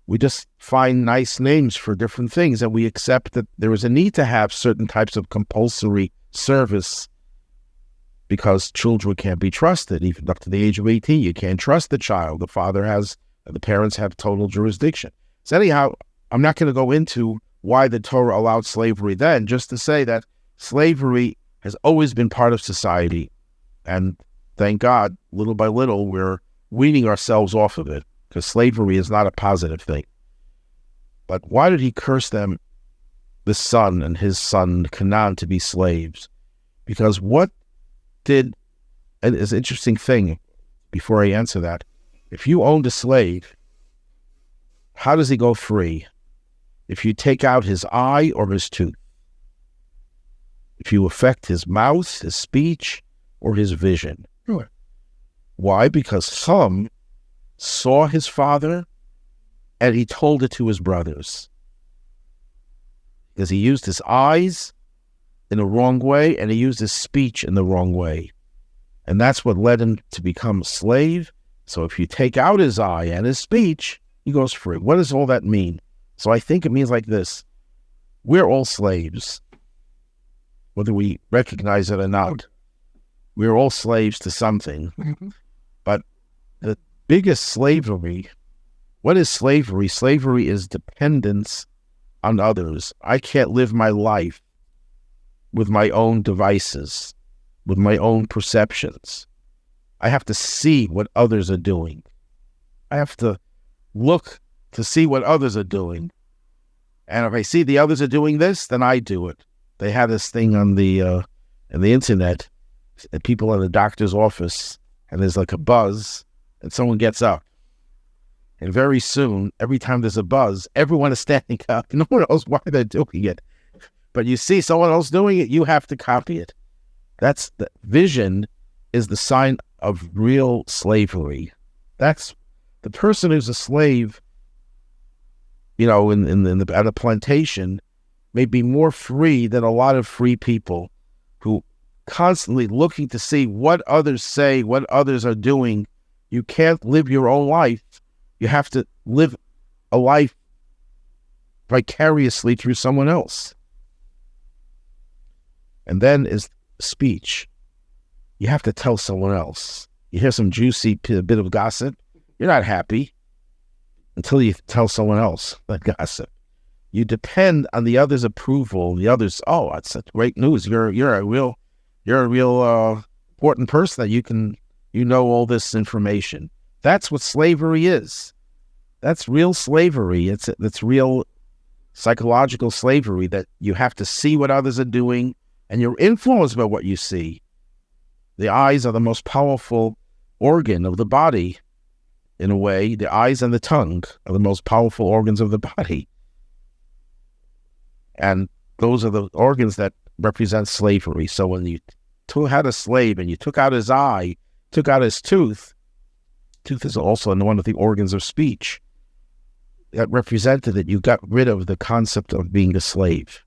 We just find nice names for different things, and we accept that there is a need to have certain types of compulsory service because children can't be trusted. Even up to the age of 18, you can't trust the child. The parents have total jurisdiction. So anyhow, I'm not going to go into why the Torah allowed slavery then, just to say that slavery has always been part of society. And thank God, little by little, we're weaning ourselves off of it, because slavery is not a positive thing. But why did he curse them, the son and his son Canaan, to be slaves? Because and it's an interesting thing, before I answer that, if you owned a slave, how does he go free? If you take out his eye or his tooth, if you affect his mouth, his speech, or his vision. Sure. Why? Because Ham saw his father and he told it to his brothers. Because he used his eyes in the wrong way and he used his speech in the wrong way. And that's what led him to become a slave. So if you take out his eye and his speech, he goes free. What does all that mean? So I think it means like this. We're all slaves, whether we recognize it or not. We're all slaves to something. Mm-hmm. But the biggest slavery, what is slavery? Slavery is dependence on others. I can't live my life with my own devices, with my own perceptions. I have to see what others are doing. I have to look to see what others are doing. And if I see the others are doing this, then I do it. They have this thing on the internet, people in the doctor's office, and there's like a buzz, and someone gets up. And very soon, every time there's a buzz, everyone is standing up. No one knows why they're doing it. But you see someone else doing it, you have to copy it. That's the vision is the sign of real slavery. That's the person who's a slave, at a plantation, may be more free than a lot of free people who constantly looking to see what others say, what others are doing. You can't live your own life. You have to live a life vicariously through someone else. And then is speech. You have to tell someone else. You hear some juicy bit of gossip, you're not happy until you tell someone else that gossip. You depend on the other's approval. The others, oh, that's great news. You're a real important person that you know all this information. That's what slavery is. That's real slavery. It's real psychological slavery, that you have to see what others are doing and you're influenced by what you see. The eyes are the most powerful organ of the body. In a way, the eyes and the tongue are the most powerful organs of the body. And those are the organs that represent slavery. So when you had a slave and you took out his eye, took out his tooth is also one of the organs of speech. That represented that you got rid of the concept of being a slave.